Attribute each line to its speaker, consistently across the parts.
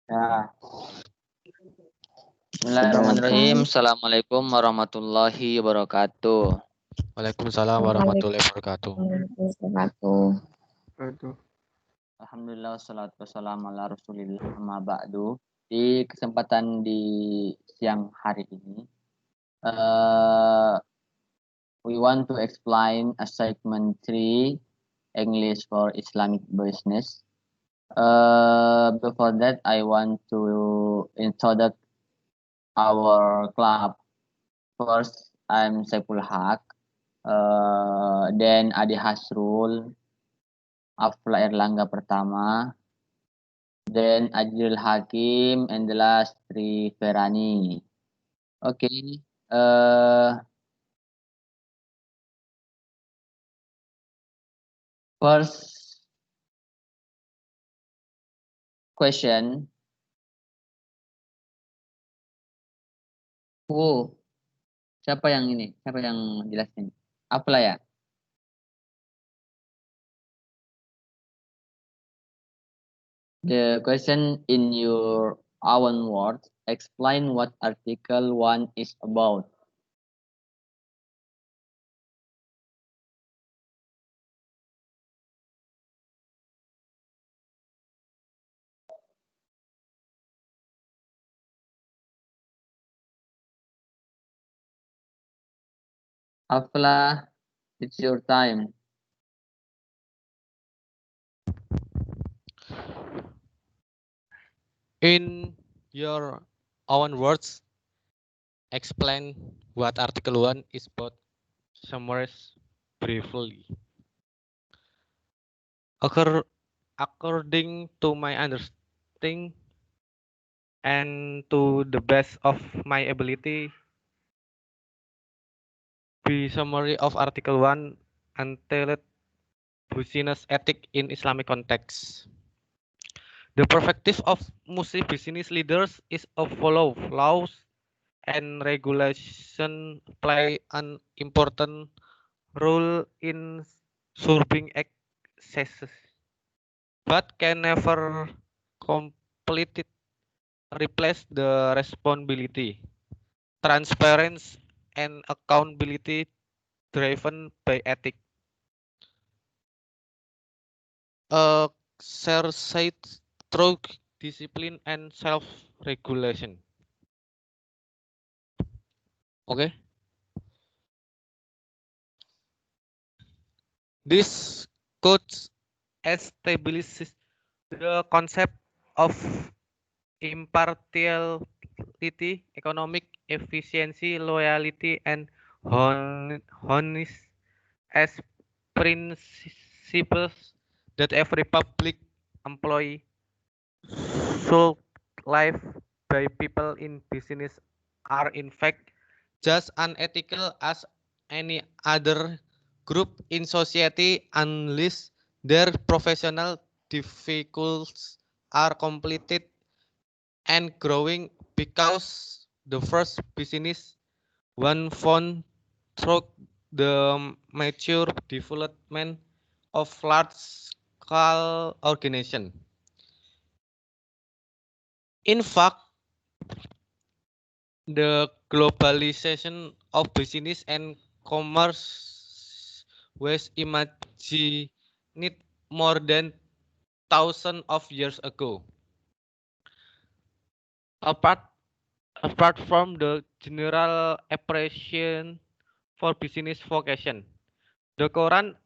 Speaker 1: Ya. Bismillahirrahmanirrahim. Assalamualaikum warahmatullahi wabarakatuh.
Speaker 2: Waalaikumsalam warahmatullahi wabarakatuh.
Speaker 1: Alhamdulillah wassalatu wassalamu ala Rasulillah amma ba'du. Di kesempatan di siang hari ini, we want to explain assignment 3 English for Islamic business. Before that, I want to introduce our club. First, I'm Saiful Haq. Then Adi Hasrul, Afla Erlangga pertama, then Ajrul Hakim, and the last Tri Ferani. Okay. First question. Siapa yang ini? Siapa yang jelasin? Afla ya? The question in your own words, explain what article 1 is about. Afla, it's your time.
Speaker 2: In your own words, explain what Article 1 is about. Summarize briefly. According to my understanding and to the best of my ability, the summary of Article 1 entailed business ethics in Islamic context. The perspective of Muslim business leaders is to follow laws and regulation play an important role in curbing excesses, but can never completely replace the responsibility, transparency, and accountability driven by ethics. Exercised through discipline and self-regulation. Okay. This could establish the concept of impartiality, economic efficiency, loyalty, and honest as principles that every public employee should live by. People in business are in fact just unethical as any other group in society unless their professional difficulties are completed and growing, because the first business one found through the mature development of large-scale organization. In fact, the globalization of business and commerce was imagined more than thousands of years ago. Apart from the general appreciation for business vocation, the Quran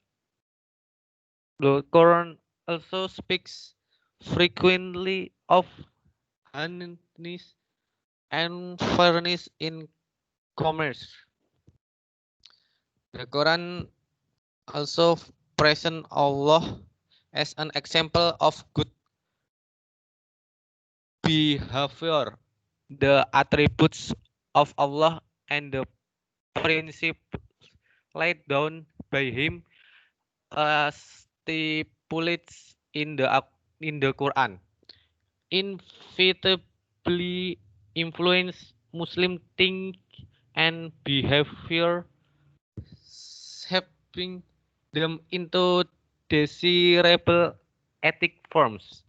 Speaker 2: also speaks frequently of honest and fairness in commerce. The Quran also presents Allah as an example of good behavior. The attributes of Allah and the principles laid down by Him stipulates in the Quran inevitably influence Muslim think and behavior, shaping them into desirable ethic forms.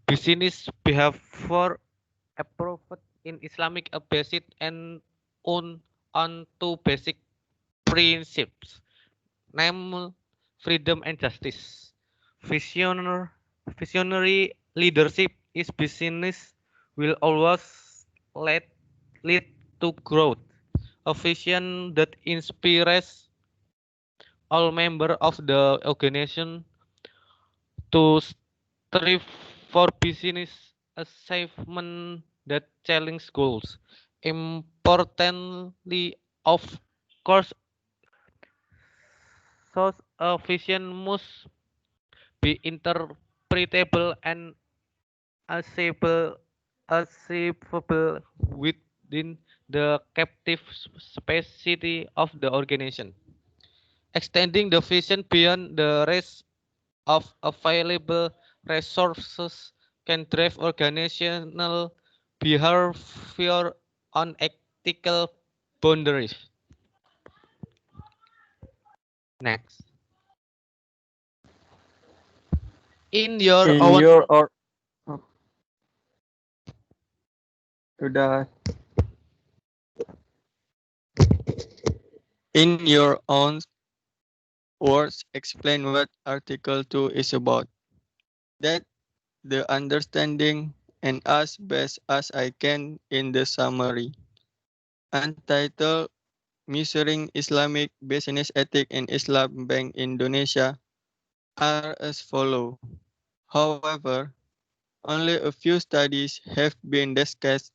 Speaker 2: Business behavior approved in Islamic are based and on two basic principles, namely freedom and justice. Visionar, Visionary leadership is business will always lead, lead to growth. A vision that inspires all members of the organization to strive for business achievement that challenge goals. Importantly, of course, such a vision must be interpretable and achievable within the captive capacity of the organization. Extending the vision beyond the rest of available resources can drive organizational behavior on ethical boundaries. Next. In your
Speaker 3: In
Speaker 2: own
Speaker 3: your or oh, sudah in your own words, explain what Article 2 is about. That the understanding and as best as I can in the summary. Untitled Measuring Islamic Business Ethics in Islam Bank Indonesia are as follow. However, only a few studies have been discussed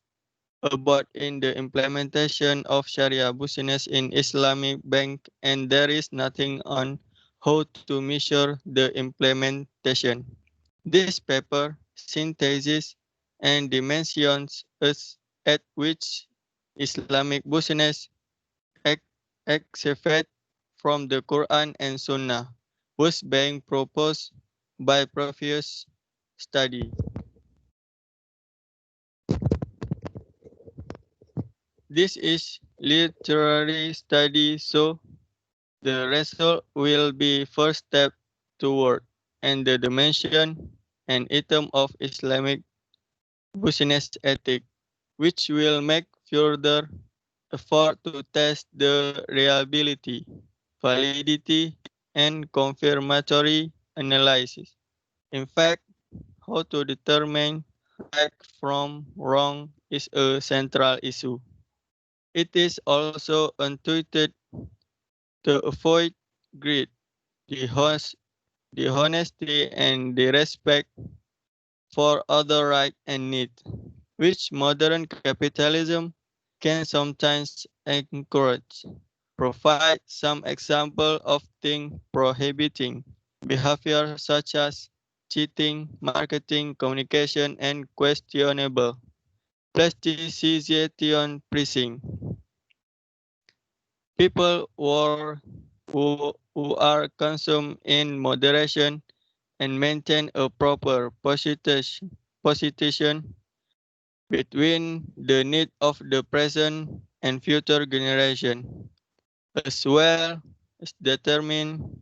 Speaker 3: about in the implementation of Sharia business in Islamic bank, and there is nothing on how to measure the implementation. This paper synthesizes and dimensions us at which Islamic business except from the Quran and Sunnah was being proposed by previous study. This is literary study, so the result will be first step toward and the dimension and item of Islamic business ethic, which will make further effort to test the reliability, validity, and confirmatory analysis. In fact, how to determine right from wrong is a central issue. It is also intuitive to avoid greed, the, the honesty, and the respect for other rights and needs, which modern capitalism can sometimes encourage. Provide some example of things prohibiting behavior such as cheating, marketing, communication, and questionable plasticization pricing. People who are consumed in moderation and maintain a proper position between the need of the present and future generation, as well as determine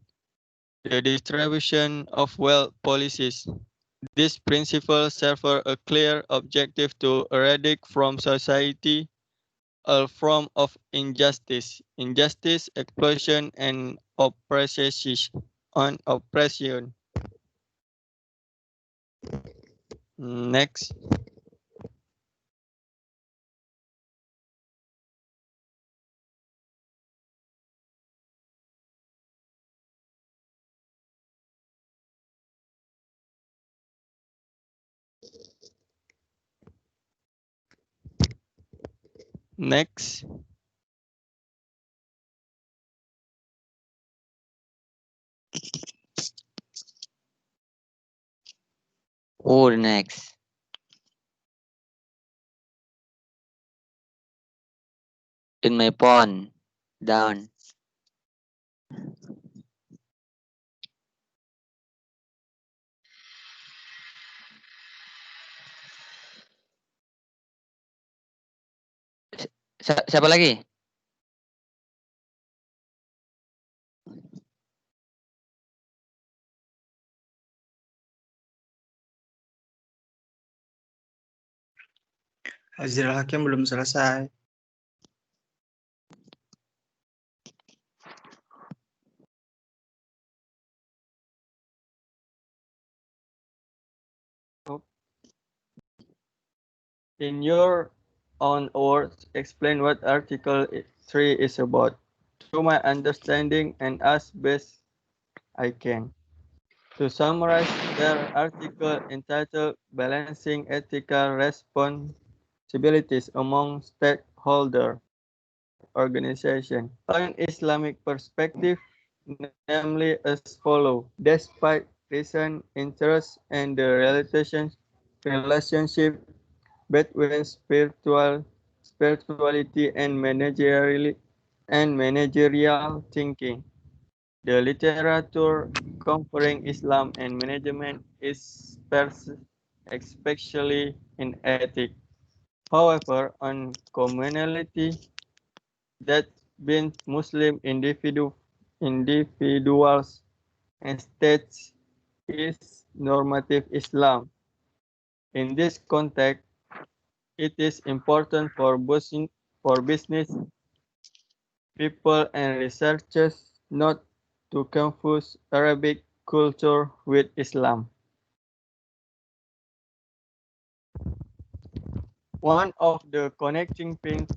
Speaker 3: the distribution of wealth policies. These principles serve a clear objective to eradicate from society all form of injustice, exploitation, and oppression. Next. Next.
Speaker 1: Oh, the next. In my pawn. Down. Siapa lagi?
Speaker 4: Wazirul Hakim belum selesai.
Speaker 3: In your own words, explain what Article 3 is about, to my understanding and as best I can. To summarize, their article entitled Balancing Ethical Responsibilities Among Stakeholder Organizations. An Islamic perspective, namely as follows. Despite recent interest and the relationship between spirituality and managerial thinking, the literature covering Islam and management is sparse, especially in ethics. However, on commonality that binds Muslim individuals and states is normative Islam. In this context, it is important for business people and researchers not to confuse Arabic culture with Islam. One of the connecting things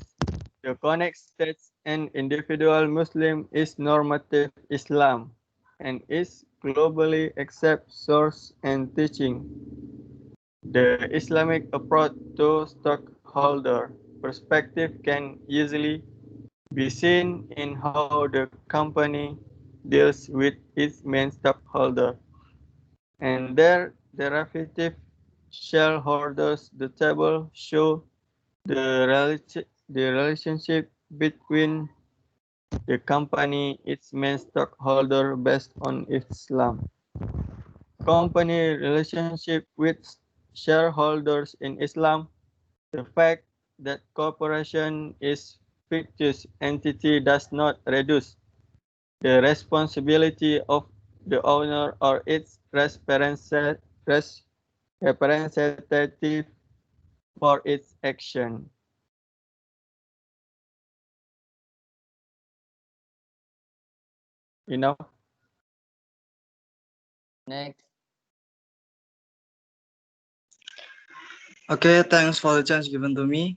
Speaker 3: that connects states and individual Muslim is normative Islam and is globally accepted source and teaching. The Islamic approach to stockholder perspective can easily be seen in how the company deals with its main stockholder and their derivative shareholders. The table shows the relationship between the company its main stockholder based on Islam. Company relationship with shareholders in Islam. The fact that corporation is fictitious entity does not reduce the responsibility of the owner or its representative for its action. Enough.
Speaker 1: Next.
Speaker 4: Okay, thanks for the chance given to me.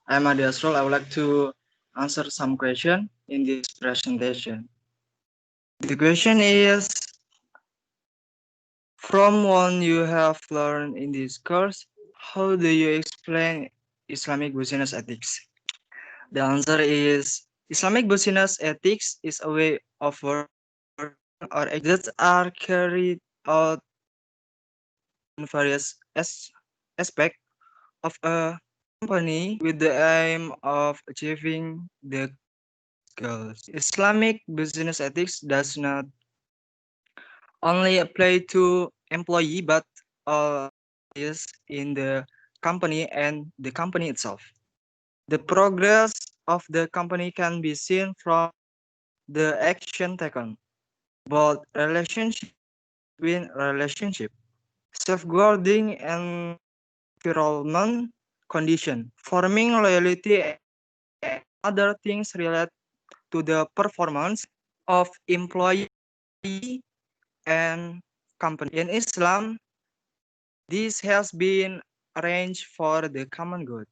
Speaker 4: I'm Adi Asrul. I would like to answer some question in this presentation. The question is, from what you have learned in this course, how do you explain Islamic business ethics? The answer is, Islamic business ethics is a way of work or that are carried out in various aspects of a company with the aim of achieving the goals. Islamic business ethics does not only apply to employee but is in the company and the company itself. The progress of the company can be seen from the action taken, both relationship between relationship, safeguarding environment condition, forming loyalty, and other things related to the performance of employee and company. In Islam, this has been arranged for the common good.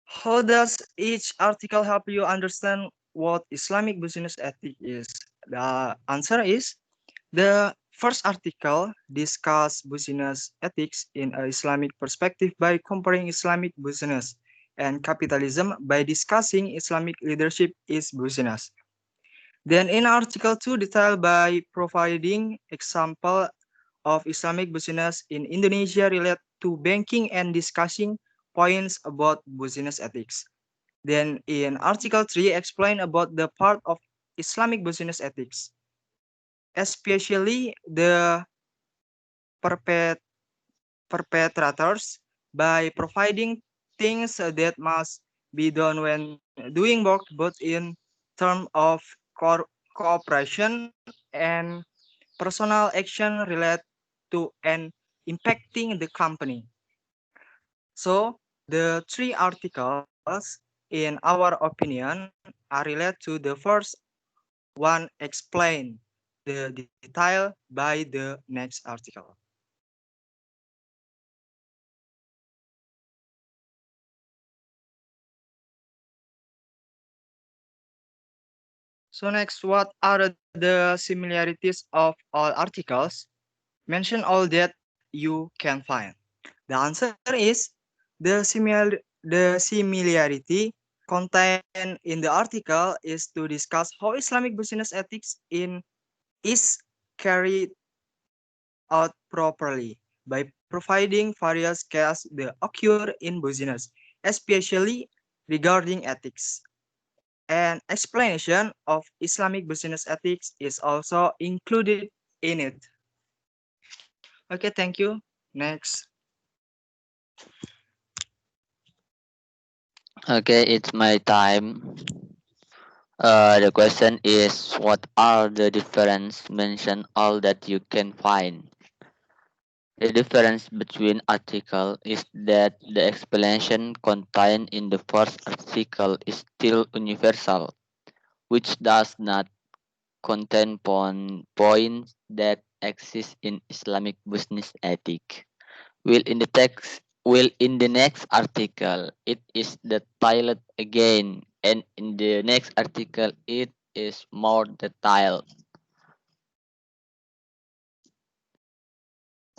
Speaker 4: How does each article help you understand what Islamic business ethic is? The answer is, the first article discusses business ethics in an Islamic perspective by comparing Islamic business and capitalism by discussing Islamic leadership is business. Then in Article 2, detail by providing example of Islamic business in Indonesia relate to banking and discussing points about business ethics. Then in Article 3, explain about the part of Islamic business ethics, especially the perpetrators by providing things that must be done when doing work, both in terms of cooperation and personal action related to and impacting the company. So the three articles, in our opinion, are related to the first one explained the detail by the next article. So next, what are the similarities of all articles? Mention all that you can find. The answer is the similarity contained in the article is to discuss how Islamic business ethics is carried out properly by providing various cases that occur in business, especially regarding ethics. An explanation of Islamic business ethics is also included in it. Okay, thank you. Next.
Speaker 1: Okay, it's my time. The question is, what are the difference? Mention all that you can find. The difference between article is that the explanation contained in the first article is still universal, which does not contain points that exist in Islamic business ethic. Will in the next article it is detailed again, and in the next article it is more detailed.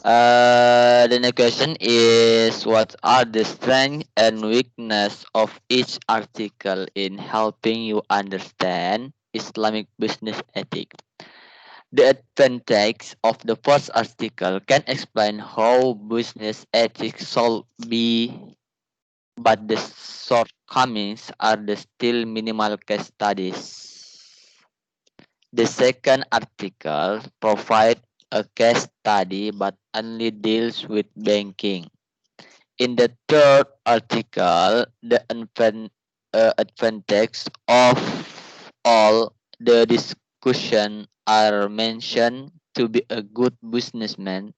Speaker 1: The next question is, what are the strength and weakness of each article in helping you understand Islamic business ethic? The advantage of the first article can explain how business ethics should be, but the shortcomings are the still minimal case studies. The second article provides a case study but only deals with banking. In the third article, the advantage of all the discussion are mentioned to be a good businessman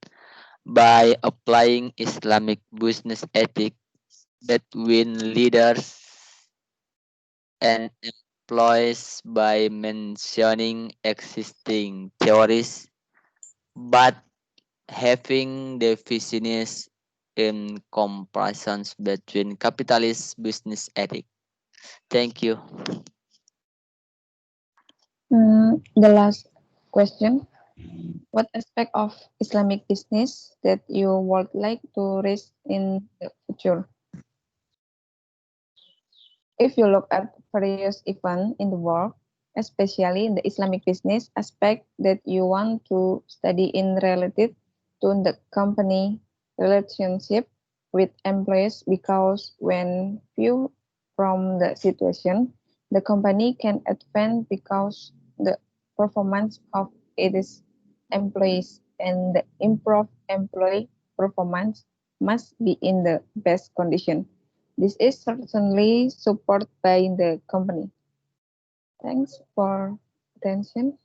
Speaker 1: by applying Islamic business ethics between leaders and employees by mentioning existing theories but having definitions in comparisons between capitalist business ethic. Thank you.
Speaker 5: The last question. What aspect of Islamic business that you would like to raise in the future? If you look at various events in the world, especially in the Islamic business aspect that you want to study in related to the company relationship with employees, because when viewed from the situation, the company can advance because the performance of its employees and the improved employee performance must be in the best condition. This is certainly supported by the company. Thanks for attention.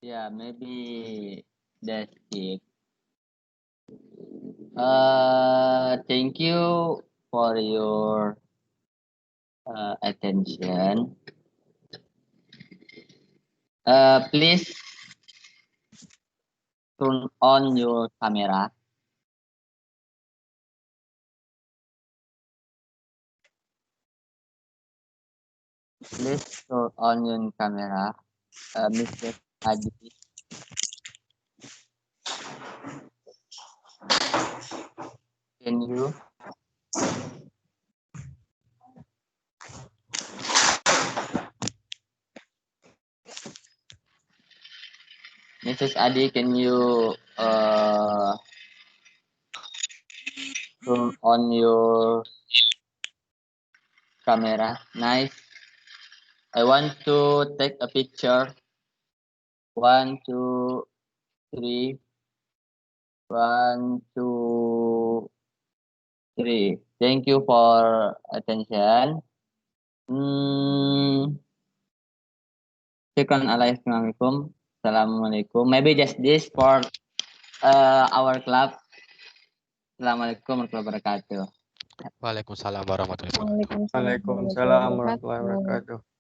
Speaker 1: Yeah, maybe that's it. Thank you for your attention. Please turn on your camera. Please turn on your camera, Mr. Adi. Can you? Mrs. Adi, can you turn on your camera? Nice. I want to take a picture. 1, 2, 3. 1, 2, 3. Thank you for attention. Assalamualaikum. Assalamualaikum. Maybe just this for our club. Assalamualaikum warahmatullahi wabarakatuh.
Speaker 6: Waalaikumsalam warahmatullahi wabarakatuh.
Speaker 5: Waalaikumsalam
Speaker 3: Waalaikumsalam
Speaker 5: warahmatullahi
Speaker 3: warahmatullahi
Speaker 5: wabarakatuh.
Speaker 3: wabarakatuh.